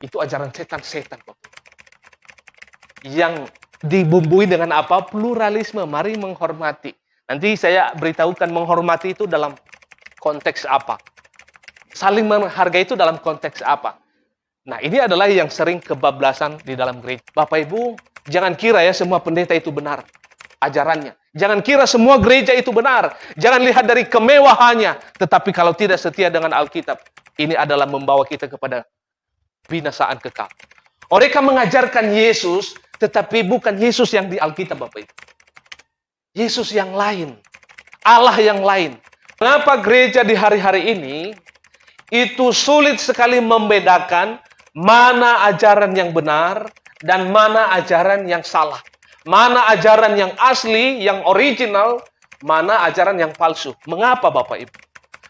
Itu ajaran setan-setan, Bapak. Yang dibumbui dengan apa? Pluralisme. Mari menghormati. Nanti saya beritahukan menghormati itu dalam konteks apa. Saling menghargai itu dalam konteks apa. Nah, ini adalah yang sering kebablasan di dalam gereja. Bapak Ibu, jangan kira ya semua pendeta itu benar ajarannya. Jangan kira semua gereja itu benar. Jangan lihat dari kemewahannya. Tetapi kalau tidak setia dengan Alkitab, ini adalah membawa kita kepada binasaan kekal. Mereka mengajarkan Yesus, tetapi bukan Yesus yang di Alkitab, Bapak Ibu. Yesus yang lain. Allah yang lain. Kenapa gereja di hari-hari ini itu sulit sekali membedakan mana ajaran yang benar dan mana ajaran yang salah. Mana ajaran yang asli, yang original, mana ajaran yang palsu. Mengapa Bapak Ibu?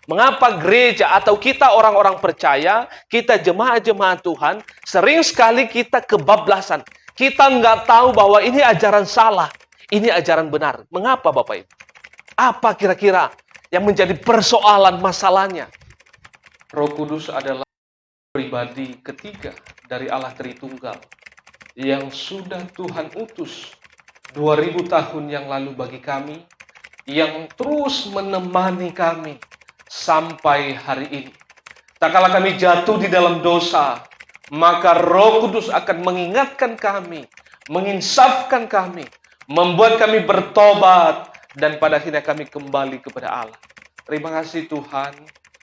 Mengapa gereja atau kita orang-orang percaya, kita jemaat-jemaat Tuhan, sering sekali kita kebablasan. Kita nggak tahu bahwa ini ajaran salah, ini ajaran benar. Mengapa Bapak Ibu? Apa kira-kira yang menjadi persoalan masalahnya? Roh Kudus adalah pribadi ketiga dari Allah Tritunggal yang sudah Tuhan utus 2000 tahun yang lalu bagi kami, yang terus menemani kami sampai hari ini. Tak kala kami jatuh di dalam dosa, maka Roh Kudus akan mengingatkan kami, menginsafkan kami, membuat kami bertobat, dan pada akhirnya kami kembali kepada Allah. Terima kasih Tuhan,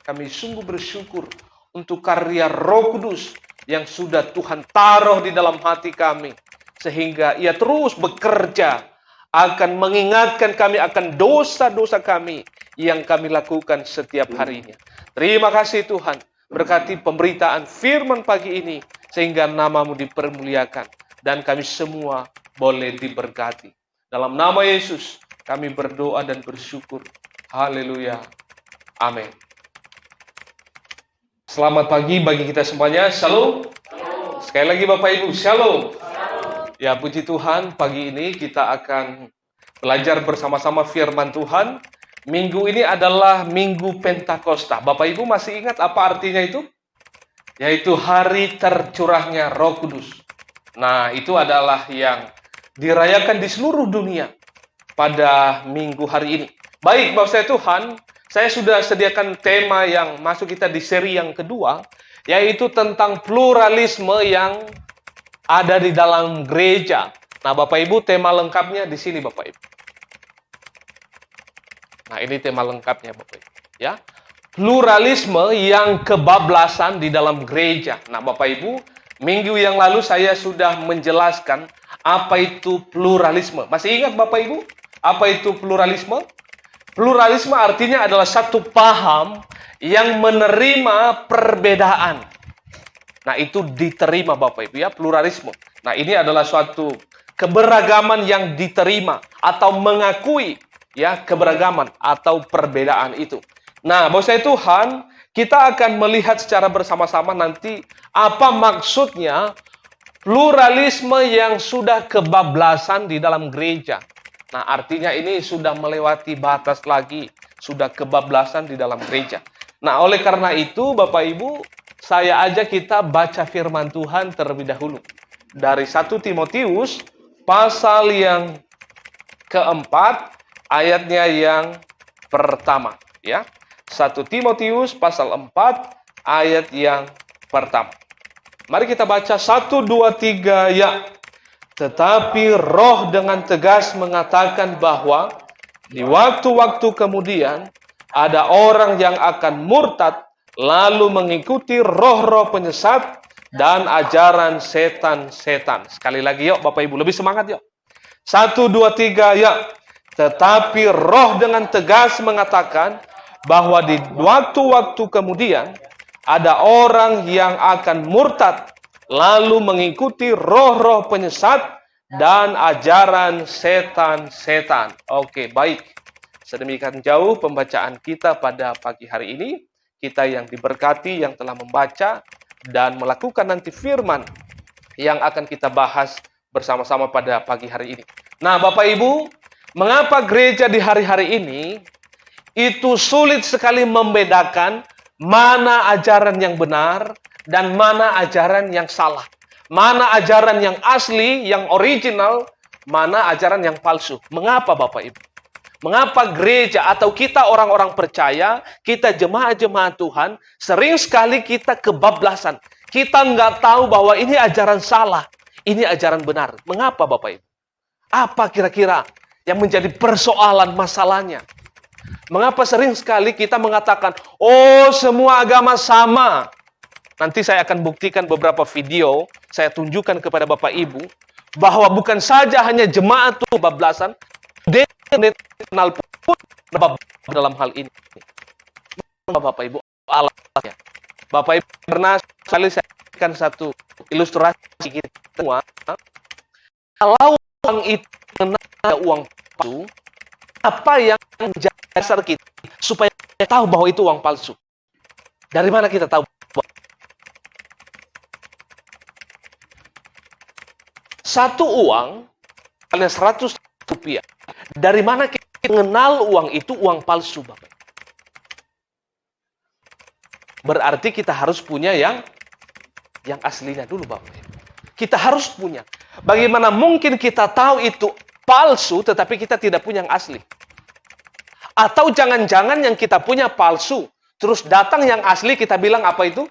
kami sungguh bersyukur untuk karya Roh Kudus yang sudah Tuhan taruh di dalam hati kami, sehingga Ia terus bekerja akan mengingatkan kami akan dosa-dosa kami yang kami lakukan setiap harinya. Terima kasih Tuhan, berkati pemberitaan firman pagi ini, sehingga nama-Mu dipermuliakan, dan kami semua boleh diberkati. Dalam nama Yesus, kami berdoa dan bersyukur. Haleluya. Amin. Selamat pagi bagi kita semuanya. Shalom. Sekali lagi Bapak Ibu, shalom. Ya, puji Tuhan, pagi ini kita akan belajar bersama-sama firman Tuhan. Minggu ini adalah Minggu Pentakosta. Bapak Ibu masih ingat apa artinya itu? Yaitu hari tercurahnya Roh Kudus. Nah, itu adalah yang dirayakan di seluruh dunia pada minggu hari ini. Baik, Bapak Tuhan, saya sudah sediakan tema yang masuk kita di seri yang kedua, yaitu tentang pluralisme yang ada di dalam gereja. Nah, Bapak Ibu, tema lengkapnya di sini, Bapak Ibu. Nah, ini tema lengkapnya, Bapak Ibu. Ya, pluralisme yang kebablasan di dalam gereja. Nah, Bapak Ibu, minggu yang lalu saya sudah menjelaskan apa itu pluralisme. Masih ingat, Bapak Ibu, apa itu pluralisme? Pluralisme artinya adalah satu paham yang menerima perbedaan. Nah, itu diterima Bapak Ibu ya, pluralisme. Nah, ini adalah suatu keberagaman yang diterima atau mengakui ya keberagaman atau perbedaan itu. Nah, Bapak Tuhan, kita akan melihat secara bersama-sama nanti apa maksudnya pluralisme yang sudah kebablasan di dalam gereja. Nah, artinya ini sudah melewati batas lagi, sudah kebablasan di dalam gereja. Nah, oleh karena itu Bapak Ibu, saya ajak kita baca firman Tuhan terlebih dahulu. Dari 1 Timotius, pasal yang keempat, ayatnya yang pertama. Ya, 1 Timotius, pasal 4, ayat yang pertama. Mari kita baca 1, 2, 3, ya. Tetapi Roh dengan tegas mengatakan bahwa di waktu-waktu kemudian ada orang yang akan murtad, lalu mengikuti roh-roh penyesat dan ajaran setan-setan. Sekali lagi yuk Bapak Ibu, lebih semangat yuk. 1, 2, 3, ya. Tetapi Roh dengan tegas mengatakan bahwa di waktu-waktu kemudian ada orang yang akan murtad, lalu mengikuti roh-roh penyesat dan ajaran setan-setan. Oke, baik. Sedemikian jauh pembacaan kita pada pagi hari ini. Kita yang diberkati, yang telah membaca dan melakukan nanti firman yang akan kita bahas bersama-sama pada pagi hari ini. Nah, Bapak Ibu, mengapa gereja di hari-hari ini itu sulit sekali membedakan mana ajaran yang benar dan mana ajaran yang salah. Mana ajaran yang asli, yang original, mana ajaran yang palsu. Mengapa Bapak Ibu? Mengapa gereja atau kita orang-orang percaya, kita jemaat-jemaat Tuhan, sering sekali kita kebablasan. Kita nggak tahu bahwa ini ajaran salah, ini ajaran benar. Mengapa Bapak Ibu? Apa kira-kira yang menjadi persoalan masalahnya? Mengapa sering sekali kita mengatakan, oh semua agama sama. Nanti saya akan buktikan beberapa video, saya tunjukkan kepada Bapak Ibu, bahwa bukan saja hanya jemaat itu kebablasan, kenal pun dalam hal ini. Bapak Ibu, alatnya. Bapak Ibu pernah sekali saya berikan satu ilustrasi kita semua. Kalau uang itu uang palsu, apa yang menjadi dasar kita supaya kita tahu bahwa itu uang palsu? Dari mana kita tahu? Satu uang, alias 100 rupiah. Dari mana kita mengenal uang itu uang palsu, Bapak? Berarti kita harus punya yang aslinya dulu, Bapak. Kita harus punya. Bagaimana mungkin kita tahu itu palsu, tetapi kita tidak punya yang asli? Atau jangan-jangan yang kita punya palsu, terus datang yang asli, kita bilang apa itu?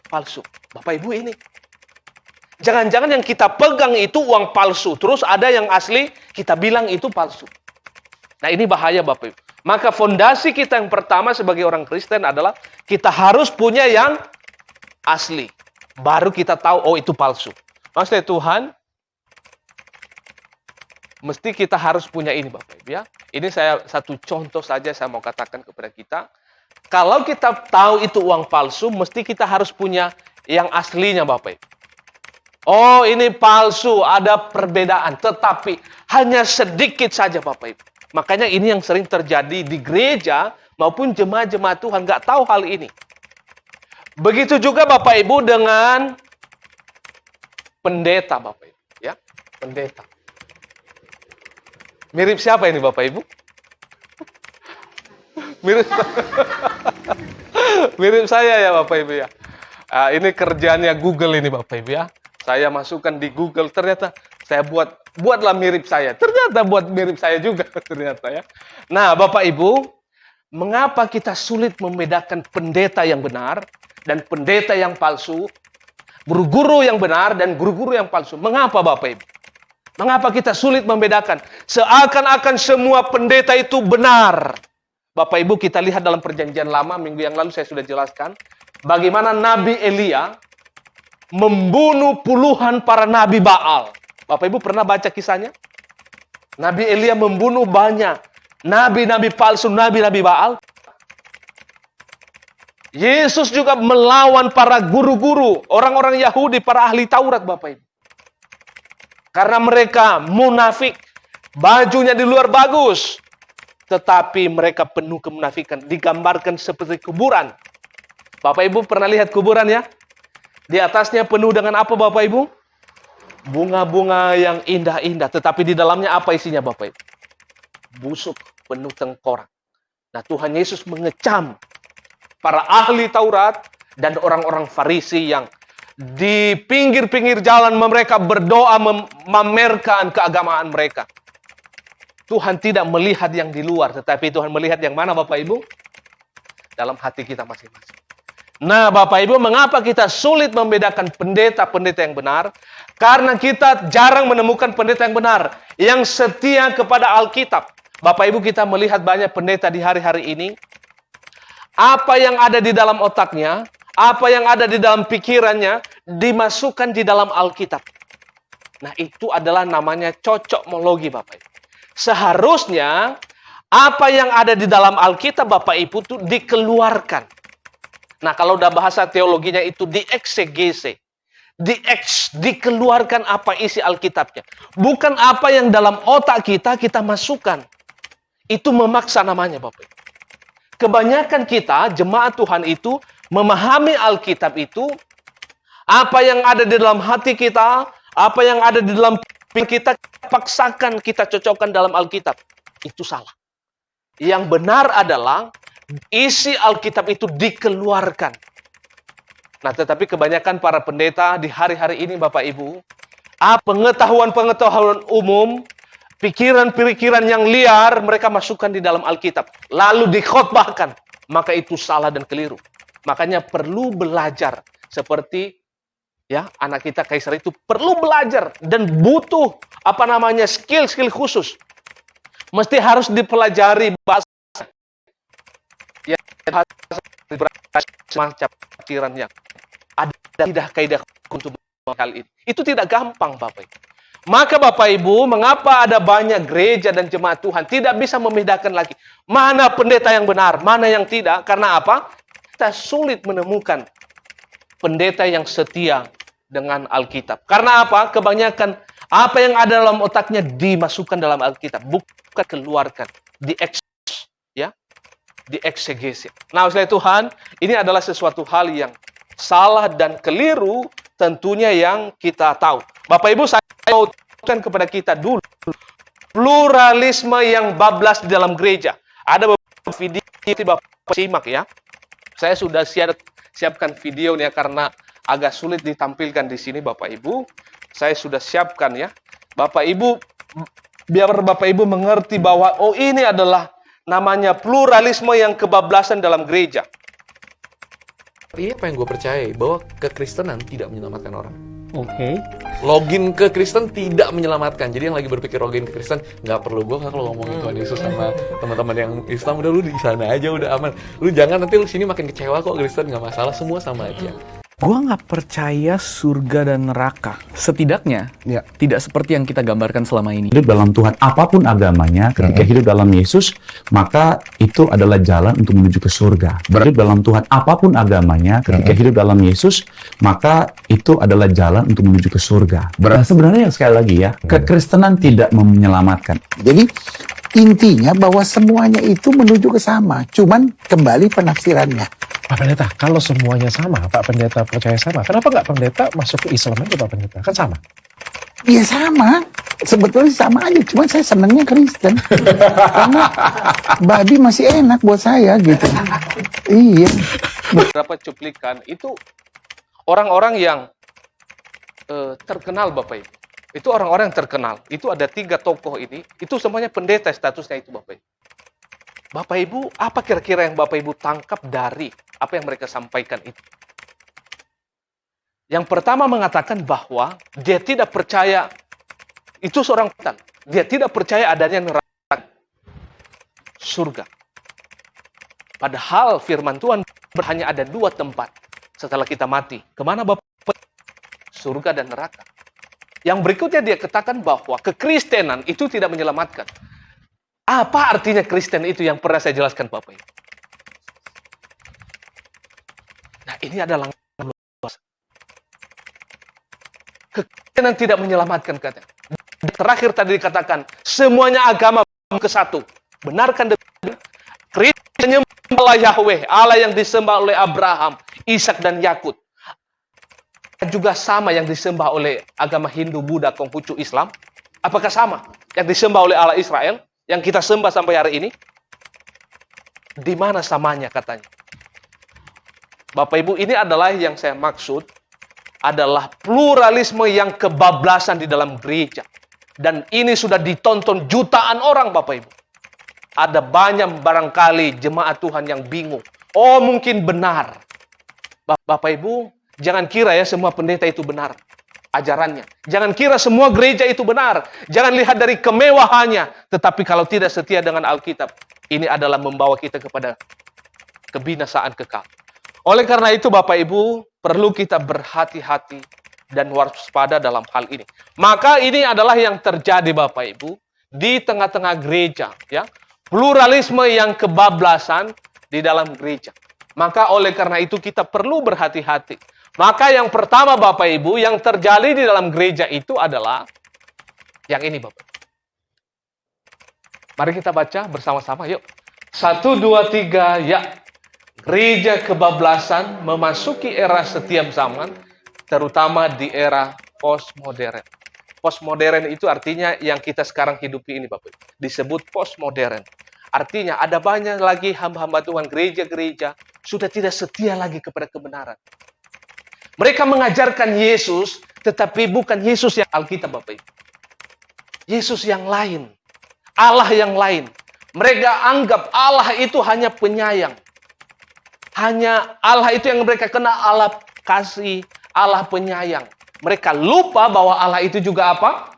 Palsu. Bapak Ibu ini. Jangan-jangan yang kita pegang itu uang palsu. Terus ada yang asli, kita bilang itu palsu. Nah ini bahaya Bapak Ibu. Maka fondasi kita yang pertama sebagai orang Kristen adalah kita harus punya yang asli. Baru kita tahu, oh itu palsu. Maksudnya Tuhan, mesti kita harus punya ini Bapak Ibu ya. Ini saya satu contoh saja saya mau katakan kepada kita. Kalau kita tahu itu uang palsu, mesti kita harus punya yang aslinya Bapak Ibu. Oh ini palsu, ada perbedaan. Tetapi hanya sedikit saja Bapak Ibu. Makanya ini yang sering terjadi di gereja maupun jemaat-jemaat Tuhan. Nggak tahu hal ini. Begitu juga Bapak Ibu dengan pendeta Bapak Ibu. Ya, pendeta. Mirip siapa ini Bapak Ibu? Mirip, mirip saya ya Bapak Ibu ya. Ini kerjaannya Google ini Bapak Ibu ya. Saya masukkan di Google, ternyata saya buatlah mirip saya. Ternyata buat mirip saya juga ternyata ya. Nah, Bapak Ibu, mengapa kita sulit membedakan pendeta yang benar dan pendeta yang palsu? Guru-guru yang benar dan guru-guru yang palsu. Mengapa Bapak Ibu? Mengapa kita sulit membedakan? Seakan-akan semua pendeta itu benar. Bapak Ibu, kita lihat dalam perjanjian lama, minggu yang lalu saya sudah jelaskan. Bagaimana Nabi Elia membunuh puluhan para nabi Baal. Bapak Ibu pernah baca kisahnya? Nabi Elia membunuh banyak nabi-nabi palsu, nabi-nabi Baal. Yesus juga melawan para guru-guru, orang-orang Yahudi, para ahli Taurat Bapak Ibu. Karena mereka munafik, bajunya di luar bagus, tetapi mereka penuh kemunafikan, digambarkan seperti kuburan. Bapak Ibu pernah lihat kuburan ya? Di atasnya penuh dengan apa Bapak Ibu? Bunga-bunga yang indah-indah. Tetapi di dalamnya apa isinya Bapak Ibu? Busuk, penuh tengkorak. Nah Tuhan Yesus mengecam para ahli Taurat dan orang-orang Farisi yang di pinggir-pinggir jalan mereka berdoa memamerkan keagamaan mereka. Tuhan tidak melihat yang di luar, tetapi Tuhan melihat yang mana Bapak Ibu? Dalam hati kita masing-masing. Nah Bapak Ibu, mengapa kita sulit membedakan pendeta-pendeta yang benar? Karena kita jarang menemukan pendeta yang benar, yang setia kepada Alkitab. Bapak Ibu, kita melihat banyak pendeta di hari-hari ini. Apa yang ada di dalam otaknya, apa yang ada di dalam pikirannya, dimasukkan di dalam Alkitab. Nah itu adalah namanya cocokmologi Bapak Ibu. Seharusnya, apa yang ada di dalam Alkitab Bapak Ibu itu dikeluarkan. Nah, kalau udah bahasa teologinya itu dieksegese. Dikeluarkan apa isi Alkitabnya. Bukan apa yang dalam otak kita masukkan. Itu memaksa namanya, Bapak. Kebanyakan kita, jemaat Tuhan itu, memahami Alkitab itu, apa yang ada di dalam hati kita, apa yang ada di dalam pikiran kita, paksakan kita cocokkan dalam Alkitab. Itu salah. Yang benar adalah isi Alkitab itu dikeluarkan. Nah, tetapi kebanyakan para pendeta di hari-hari ini, Bapak Ibu, pengetahuan-pengetahuan umum, pikiran-pikiran yang liar mereka masukkan di dalam Alkitab, lalu dikhotbahkan, maka itu salah dan keliru. Makanya perlu belajar seperti ya anak kita Kaisar itu perlu belajar dan butuh skill-skill khusus. Mesti harus dipelajari bahasa ya, semacam pikiran yang ada kaidah untuk hal ini. Itu tidak gampang, Bapak Ibu. Maka Bapak Ibu, mengapa ada banyak gereja dan jemaat Tuhan tidak bisa membedakan lagi mana pendeta yang benar, mana yang tidak? Karena apa? Kita sulit menemukan pendeta yang setia dengan Alkitab. Karena apa? Kebanyakan apa yang ada dalam otaknya dimasukkan dalam Alkitab, bukan keluarkan, dieksegesis. Nah, oleh Tuhan, ini adalah sesuatu hal yang salah dan keliru tentunya yang kita tahu. Bapak Ibu, saya mau tunjukkan kepada kita dulu pluralisme yang bablas di dalam gereja. Ada beberapa video yang Bapak simak ya. Saya sudah siapkan videonya karena agak sulit ditampilkan di sini, Bapak Ibu. Saya sudah siapkan ya. Bapak Ibu, biar Bapak Ibu mengerti bahwa ini adalah namanya pluralisme yang kebablasan dalam gereja. Iya, apa yang gue percaya bahwa kekristenan tidak menyelamatkan orang. Oke. Login ke Kristen tidak menyelamatkan. Jadi yang lagi berpikir login ke Kristen, nggak perlu gue kalau ngomongin Tuhan Yesus sama teman-teman yang Islam, udah lu di sana aja udah aman. Lu jangan nanti lu sini makin kecewa kok Kristen, nggak masalah, semua sama aja. Gua nggak percaya surga dan neraka. Setidaknya, tidak seperti yang kita gambarkan selama ini. Hidup dalam Tuhan, apapun agamanya, ketika hidup dalam Yesus, maka itu adalah jalan untuk menuju ke surga. Hidup dalam Tuhan, apapun agamanya, ketika hidup dalam Yesus, maka itu adalah jalan untuk menuju ke surga. Nah, sebenarnya sekali lagi ya, kekristenan tidak menyelamatkan. Jadi intinya bahwa semuanya itu menuju ke sama, cuman kembali penafsirannya. Pak Pendeta, kalau semuanya sama, Pak Pendeta percaya sama, kenapa nggak Pendeta masuk ke Islam aja Pak Pendeta? Kan sama. Iya sama, sebetulnya sama aja, cuman saya senangnya Kristen. Karena babi masih enak buat saya gitu. Iya. Beberapa cuplikan itu orang-orang yang terkenal, Bapak Ibu. Itu orang-orang yang terkenal. Itu ada 3 tokoh ini. Itu semuanya pendeta statusnya itu, Bapak Ibu. Bapak Ibu, apa kira-kira yang Bapak Ibu tangkap dari apa yang mereka sampaikan itu? Yang pertama mengatakan bahwa dia tidak percaya, itu seorang setan. Dia tidak percaya adanya neraka, surga. Padahal firman Tuhan hanya ada 2 tempat setelah kita mati. Kemana Bapak? Surga dan neraka. Yang berikutnya dia katakan bahwa kekristenan itu tidak menyelamatkan. Apa artinya Kristen itu yang pernah saya jelaskan Bapak Ibu? Nah, ini adalah luas. Kekristenan tidak menyelamatkan katanya. Terakhir tadi dikatakan, semuanya agama ke satu. Benarkan demikian? Kristen menyembah Yahweh, Allah yang disembah oleh Abraham, Ishak dan Yakut. Juga sama yang disembah oleh agama Hindu, Buddha, Konghucu, Islam? Apakah sama yang disembah oleh Allah Israel? Yang kita sembah sampai hari ini? Di mana samanya katanya? Bapak Ibu, ini adalah yang saya maksud adalah pluralisme yang kebablasan di dalam gereja. Dan ini sudah ditonton jutaan orang, Bapak Ibu. Ada banyak barangkali jemaat Tuhan yang bingung. Oh, mungkin benar. Bapak Ibu, jangan kira ya semua pendeta itu benar ajarannya. Jangan kira semua gereja itu benar. Jangan lihat dari kemewahannya. Tetapi kalau tidak setia dengan Alkitab, ini adalah membawa kita kepada kebinasaan kekal. Oleh karena itu Bapak Ibu, perlu kita berhati-hati dan waspada dalam hal ini. Maka ini adalah yang terjadi Bapak Ibu di tengah-tengah gereja, ya. Pluralisme yang kebablasan di dalam gereja. Maka oleh karena itu kita perlu berhati-hati. Maka yang pertama Bapak Ibu yang terjadi di dalam gereja itu adalah yang ini Bapak. Mari kita baca bersama-sama yuk. 1, 2, 3 ya. Gereja kebablasan memasuki era setiap zaman, terutama di era postmodern. Postmodern itu artinya yang kita sekarang hidupi ini Bapak. Disebut postmodern. Artinya ada banyak lagi hamba-hamba Tuhan, gereja-gereja sudah tidak setia lagi kepada kebenaran. Mereka mengajarkan Yesus, tetapi bukan Yesus yang Alkitab, Bapak Ibu. Yesus yang lain. Allah yang lain. Mereka anggap Allah itu hanya penyayang. Hanya Allah itu yang mereka kenal, Allah kasih, Allah penyayang. Mereka lupa bahwa Allah itu juga apa?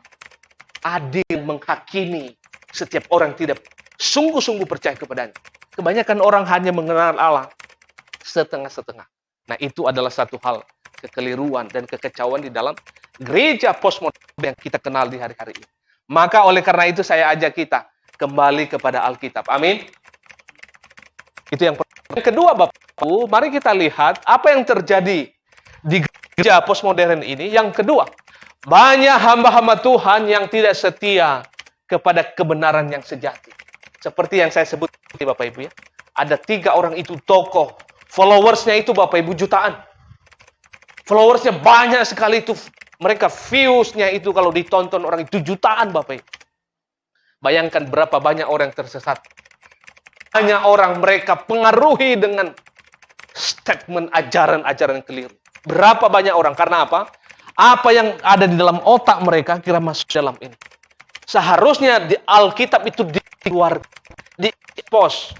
Adil, menghakimi setiap orang tidak sungguh-sungguh percaya kepadanya. Kebanyakan orang hanya mengenal Allah setengah-setengah. Nah, itu adalah satu hal kekeliruan dan kekecauan di dalam gereja postmodern yang kita kenal di hari-hari ini. Maka oleh karena itu saya ajak kita kembali kepada Alkitab. Amin. Itu yang pertama. Yang kedua, Bapak Ibu, mari kita lihat apa yang terjadi di gereja postmodern ini. Yang kedua, banyak hamba-hamba Tuhan yang tidak setia kepada kebenaran yang sejati. Seperti yang saya sebut, Bapak Ibu ya. Ada 3 orang itu tokoh. Followersnya itu Bapak Ibu jutaan. Followersnya banyak sekali itu. Mereka viewsnya itu kalau ditonton orang itu jutaan, Bapak Ibu. Bayangkan berapa banyak orang tersesat. Banyak orang mereka pengaruhi dengan statement ajaran-ajaran keliru. Berapa banyak orang, karena apa? Apa yang ada di dalam otak mereka kira masuk dalam ini. Seharusnya di Alkitab itu dikeluarkan, di-expose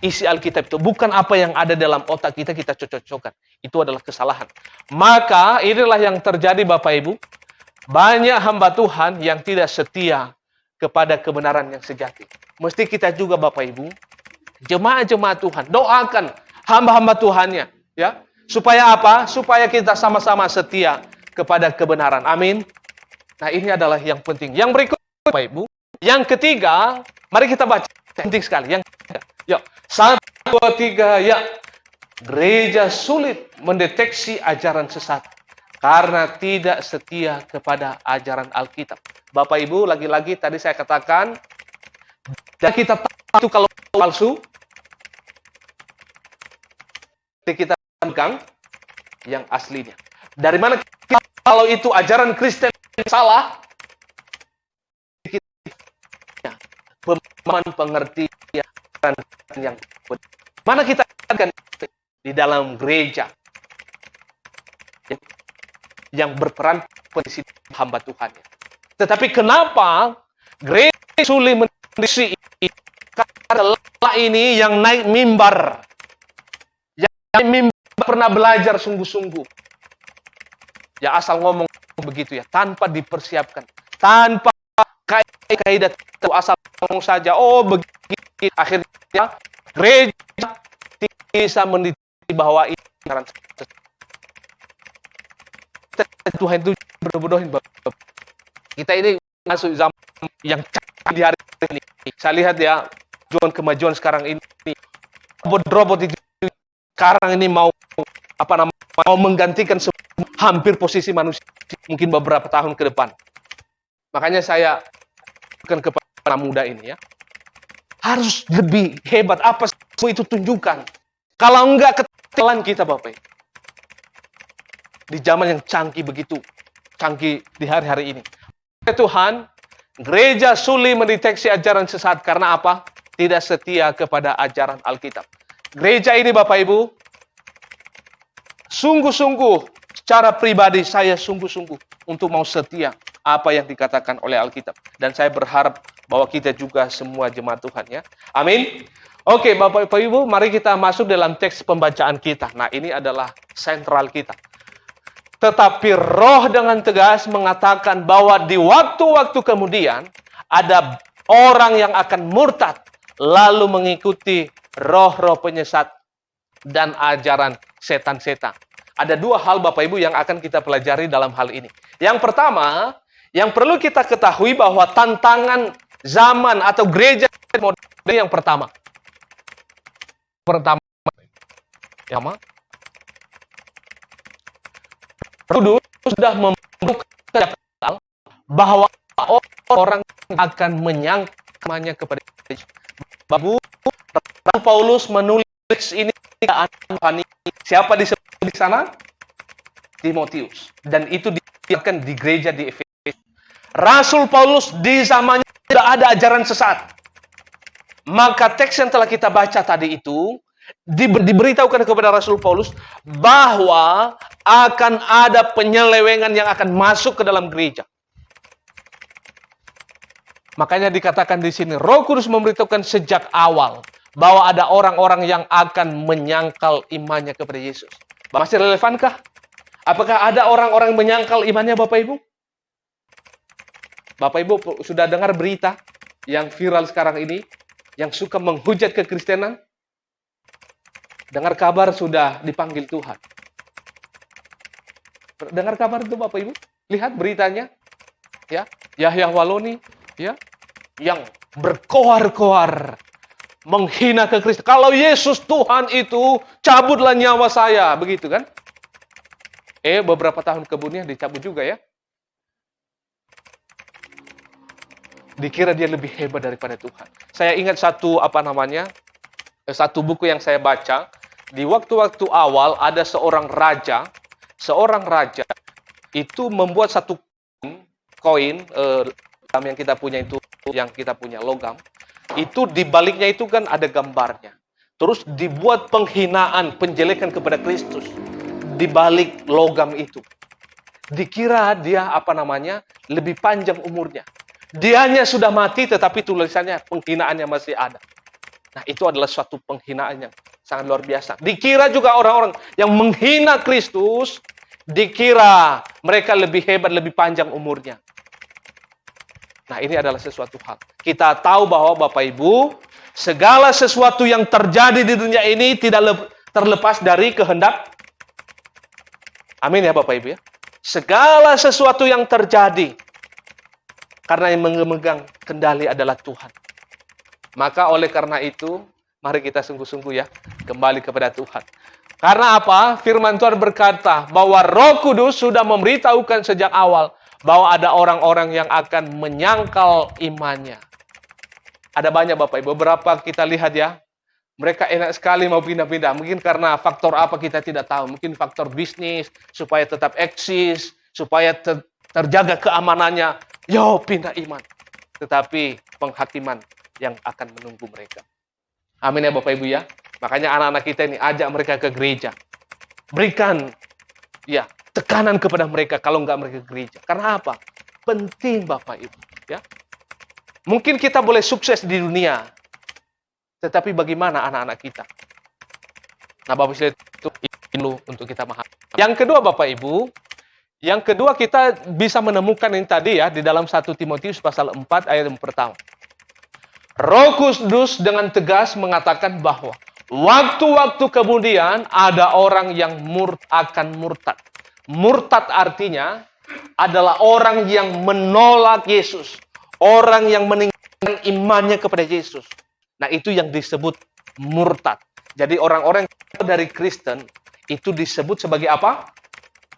isi Alkitab itu. Bukan apa yang ada dalam otak kita, kita cocok-cocokkan. Itu adalah kesalahan. Maka inilah yang terjadi Bapak Ibu. Banyak hamba Tuhan yang tidak setia kepada kebenaran yang sejati. Mesti kita juga Bapak Ibu, jemaat-jemaat Tuhan, doakan hamba-hamba Tuhannya. Ya, supaya apa? Supaya kita sama-sama setia kepada kebenaran. Amin. Nah, ini adalah yang penting. Yang berikut Bapak Ibu, yang ketiga, mari kita baca. Penting sekali. Yang ketiga. Yuk, 1, 2, 3, ya. Gereja sulit mendeteksi ajaran sesat karena tidak setia kepada ajaran Alkitab. Bapak Ibu, lagi-lagi tadi saya katakan, dan kita tahu itu kalau palsu, kita pegang yang aslinya. Dari mana kita, kalau itu ajaran Kristen yang salah, kita pemahaman pengertian yang benar. Mana kita akan di dalam gereja yang berperan posisi hamba Tuhan. Tetapi kenapa gereja sulit mendeteksi ini? Karena ini yang naik mimbar, yang mimbar pernah belajar sungguh-sungguh. Ya asal ngomong begitu ya, tanpa dipersiapkan, tanpa kaidah itu, asal ngomong saja. Oh begitu, akhirnya gereja bisa mendeteksi bahwa ini Tuhan itu berbodohin. Kita ini masuk zaman yang canggih di hari ini. Saya lihat ya, kemajuan sekarang ini, robot itu sekarang ini mau menggantikan hampir posisi manusia mungkin beberapa tahun ke depan. Makanya saya bukan kepada anak muda ini ya, harus lebih hebat. Apa semua itu tunjukkan. Kalau enggak ketinggalan kita Bapak. Di zaman yang canggih begitu, canggih di hari-hari ini. Tuhan, gereja sulit mendeteksi ajaran sesat karena apa? Tidak setia kepada ajaran Alkitab. Gereja ini Bapak Ibu, sungguh-sungguh secara pribadi saya sungguh-sungguh untuk mau setia apa yang dikatakan oleh Alkitab. Dan saya berharap bahwa kita juga semua jemaat Tuhan ya. Amin. Oke, Bapak Ibu, mari kita masuk dalam teks pembacaan kita. Nah, ini adalah sentral kita. Tetapi Roh dengan tegas mengatakan bahwa di waktu-waktu kemudian ada orang yang akan murtad lalu mengikuti roh-roh penyesat dan ajaran setan-setan. Ada 2 hal Bapak Ibu yang akan kita pelajari dalam hal ini. Yang pertama, yang perlu kita ketahui bahwa tantangan zaman atau gereja modern yang pertama, ya ma? Kudus sudah membuka bahwa orang akan menyangkamanya kepada Bapak Paulus menulis ini siapa disebut di sana? Timotius. Dan itu diajarkan di gereja di Efesus. Rasul Paulus di zamannya tidak ada ajaran sesat. Maka teks yang telah kita baca tadi itu diberitahukan kepada Rasul Paulus bahwa akan ada penyelewengan yang akan masuk ke dalam gereja. Makanya dikatakan di sini, Roh Kudus memberitahukan sejak awal bahwa ada orang-orang yang akan menyangkal imannya kepada Yesus. Masih relevankah? Apakah ada orang-orang menyangkal imannya, Bapak Ibu? Bapak Ibu sudah dengar berita yang viral sekarang ini, yang suka menghujat kekristenan? Dengar kabar sudah dipanggil Tuhan. Dengar kabar itu Bapak Ibu? Lihat beritanya. Ya, Yahya Waloni, ya, yang berkoar-koar menghina kekristenan. Kalau Yesus Tuhan itu, cabutlah nyawa saya, begitu kan? Beberapa tahun kemudian dicabut juga ya. Dikira dia lebih hebat daripada Tuhan. Saya ingat satu buku yang saya baca. Di waktu-waktu awal ada seorang raja itu membuat satu koin yang kita punya itu, yang kita punya logam, itu di baliknya itu kan ada gambarnya. Terus dibuat penghinaan, penjelekan kepada Kristus di balik logam itu. Dikira dia lebih panjang umurnya. Dianya sudah mati tetapi tulisannya penghinaannya masih ada. Nah, itu adalah suatu penghinaan yang sangat luar biasa. Dikira juga orang-orang yang menghina Kristus, dikira mereka lebih hebat, lebih panjang umurnya. Nah, ini adalah sesuatu hal. Kita tahu bahwa Bapak Ibu, segala sesuatu yang terjadi di dunia ini tidak terlepas dari kehendak. Amin ya Bapak Ibu ya. Segala sesuatu yang terjadi, karena yang memegang kendali adalah Tuhan. Maka oleh karena itu, mari kita sungguh-sungguh ya, kembali kepada Tuhan. Karena apa? Firman Tuhan berkata bahwa Roh Kudus sudah memberitahukan sejak awal bahwa ada orang-orang yang akan menyangkal imannya. Ada banyak Bapak Ibu, beberapa kita lihat ya, mereka enak sekali mau pindah-pindah. Mungkin karena faktor apa kita tidak tahu. Mungkin faktor bisnis, supaya tetap eksis, supaya terjaga keamanannya. Yo, pindah iman. Tetapi penghakiman yang akan menunggu mereka. Amin ya Bapak Ibu ya. Makanya anak-anak kita ini ajak mereka ke gereja. Berikan ya tekanan kepada mereka kalau enggak mereka ke gereja. Karena apa? Penting Bapak Ibu ya. Mungkin kita boleh sukses di dunia. Tetapi bagaimana anak-anak kita? Nah, Bapak Ibu itu perlu untuk kita memahami. Yang kedua Bapak Ibu, kita bisa menemukan ini tadi ya di dalam 1 Timotius pasal 4 ayat yang pertama. Roh Kudus dengan tegas mengatakan bahwa waktu-waktu kemudian ada orang yang akan murtad. Murtad artinya adalah orang yang menolak Yesus. Orang yang meninggalkan imannya kepada Yesus. Nah, itu yang disebut murtad. Jadi orang-orang dari Kristen itu disebut sebagai apa?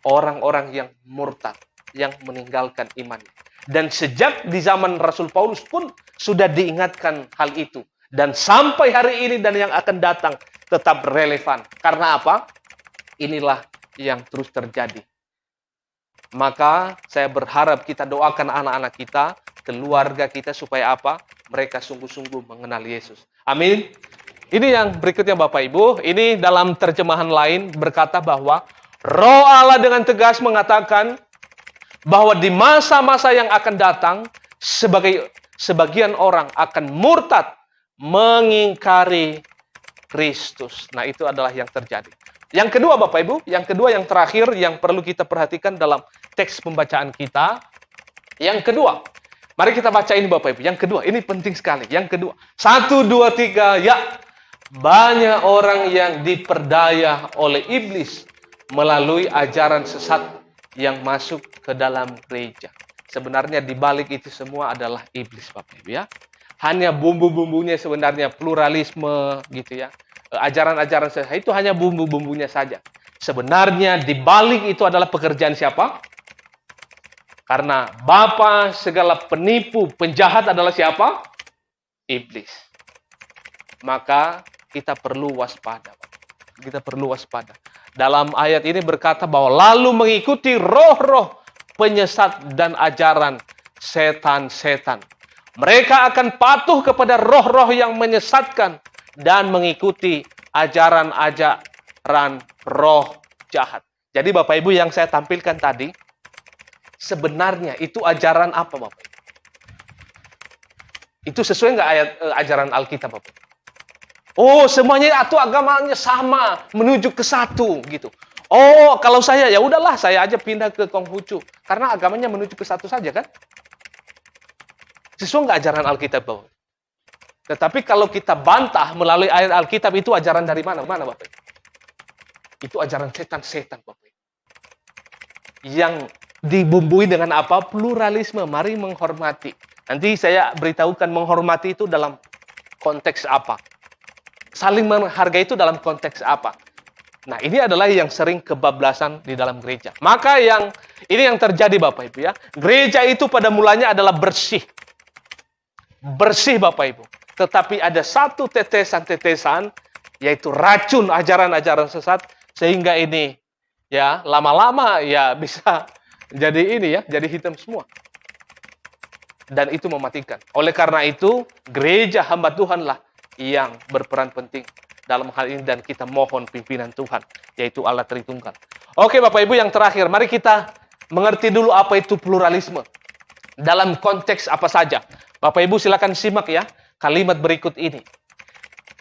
Orang-orang yang murtad, yang meninggalkan imannya. Dan sejak di zaman Rasul Paulus pun sudah diingatkan hal itu. Dan sampai hari ini dan yang akan datang tetap relevan. Karena apa? Inilah yang terus terjadi. Maka saya berharap kita doakan anak-anak kita, keluarga kita supaya apa? Mereka sungguh-sungguh mengenal Yesus. Amin. Ini yang berikutnya Bapak Ibu. Ini dalam terjemahan lain berkata bahwa Roh Allah dengan tegas mengatakan bahwa di masa-masa yang akan datang, sebagian orang akan murtad, mengingkari Kristus. Nah, itu adalah yang terjadi. Yang kedua Bapak Ibu, yang terakhir yang perlu kita perhatikan dalam teks pembacaan kita. Yang kedua, mari kita baca ini Bapak Ibu. Yang kedua, ini penting sekali. Yang kedua, 1, 2, 3, ya. Banyak orang yang diperdaya oleh iblis melalui ajaran sesat yang masuk ke dalam gereja. Sebenarnya di balik itu semua adalah iblis Bapak Ibu ya. Hanya bumbu-bumbunya sebenarnya pluralisme gitu ya. Ajaran-ajaran sesat itu hanya bumbu-bumbunya saja. Sebenarnya di balik itu adalah pekerjaan siapa? Karena bapa segala penipu, penjahat adalah siapa? Iblis. Maka kita perlu waspada. Kita perlu waspada. Dalam ayat ini berkata bahwa lalu mengikuti roh-roh penyesat dan ajaran setan-setan. Mereka akan patuh kepada roh-roh yang menyesatkan dan mengikuti ajaran-ajaran roh jahat. Jadi Bapak Ibu yang saya tampilkan tadi, sebenarnya itu ajaran apa Bapak Ibu? Itu sesuai nggak ayat ajaran Alkitab Bapak Ibu? Oh, semuanya atau agamanya sama, menuju ke satu gitu. Oh, kalau saya ya udahlah, saya aja pindah ke Konghucu karena agamanya menuju ke satu saja kan? Sesuai nggak ajaran Alkitab Bapak? Tetapi kalau kita bantah melalui ayat Alkitab, itu ajaran dari mana? Mana Bapak? Itu ajaran setan-setan Bapak. Yang dibumbui dengan apa? Pluralisme, mari menghormati. Nanti saya beritahukan menghormati itu dalam konteks apa. Saling menghargai itu dalam konteks apa. Nah, ini adalah yang sering kebablasan di dalam gereja. Maka ini yang terjadi Bapak Ibu ya. Gereja itu pada mulanya adalah bersih. Bersih Bapak Ibu. Tetapi ada satu tetesan-tetesan, yaitu racun ajaran-ajaran sesat, sehingga ini ya lama-lama ya bisa jadi ini ya, jadi hitam semua. Dan itu mematikan. Oleh karena itu, gereja hamba Tuhanlah yang berperan penting dalam hal ini, dan kita mohon pimpinan Tuhan, yaitu Allah Tritunggal. Oke Bapak Ibu, yang terakhir, mari kita mengerti dulu apa itu pluralisme. Dalam konteks apa saja. Bapak Ibu silakan simak ya kalimat berikut ini.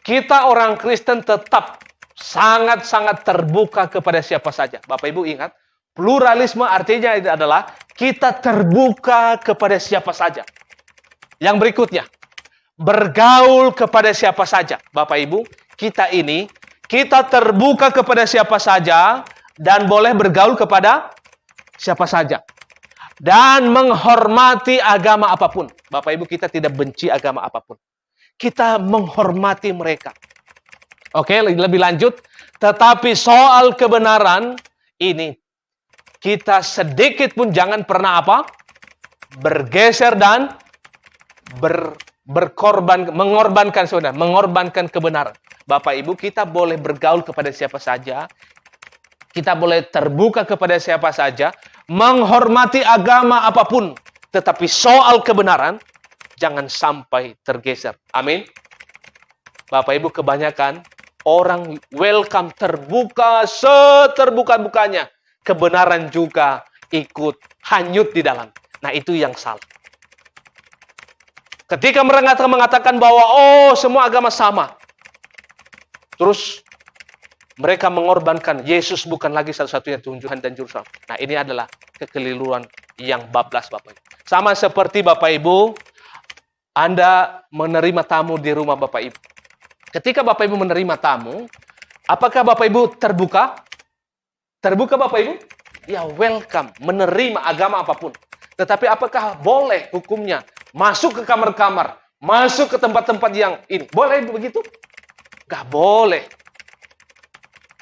Kita orang Kristen tetap sangat-sangat terbuka kepada siapa saja. Bapak Ibu ingat, pluralisme artinya adalah kita terbuka kepada siapa saja. Yang berikutnya, bergaul kepada siapa saja. Bapak Ibu, kita terbuka kepada siapa saja dan boleh bergaul kepada siapa saja. Dan menghormati agama apapun. Bapak Ibu, kita tidak benci agama apapun. Kita menghormati mereka. Oke, lebih lanjut. Tetapi soal kebenaran ini, kita sedikit pun jangan pernah apa? Bergeser dan mengorbankan kebenaran. Bapak Ibu, kita boleh bergaul kepada siapa saja. Kita boleh terbuka kepada siapa saja. Menghormati agama apapun. Tetapi soal kebenaran, jangan sampai tergeser. Amin. Bapak Ibu, kebanyakan orang welcome, terbuka, seterbuka-bukanya. Kebenaran juga ikut hanyut di dalam. Nah, itu yang salah. Ketika mereka mengatakan bahwa semua agama sama. Terus mereka mengorbankan Yesus bukan lagi satu-satunya Tuhan dan Juru Selamat. Nah, ini adalah kekeliruan yang bablas Bapak Ibu. Sama seperti Bapak Ibu, Anda menerima tamu di rumah Bapak Ibu. Ketika Bapak Ibu menerima tamu, apakah Bapak Ibu terbuka? Terbuka Bapak Ibu? Ya, welcome, menerima agama apapun. Tetapi apakah boleh hukumnya masuk ke kamar-kamar, masuk ke tempat-tempat yang ini? Boleh begitu? Gak boleh.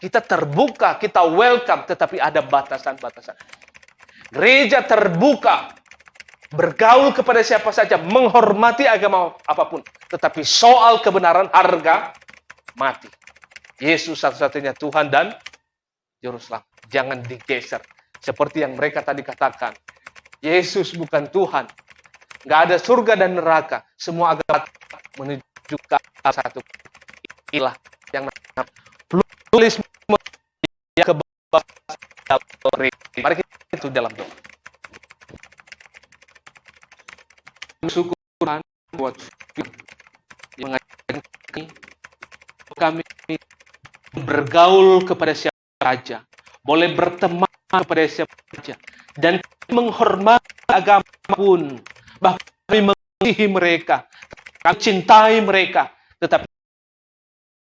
Kita terbuka, kita welcome, tetapi ada batasan-batasan. Gereja terbuka, bergaul kepada siapa saja, menghormati agama apapun. Tetapi soal kebenaran, harga mati. Yesus satu-satunya Tuhan dan Juru Selamat. Jangan digeser. Seperti yang mereka tadi katakan. Yesus bukan Tuhan. Nggak ada surga dan neraka. Semua agama menuju ke satu. Inilah yang namanya pluralisme yang kebebasan. Mari kita itu dalam doa. Bersyukur Tuhan buat yang mengajarkan kami bergaul kepada siapa saja, boleh berteman kepada siapa saja, dan menghormati agama pun, bahkan kami mengasihi mereka, kami cintai mereka, tetapi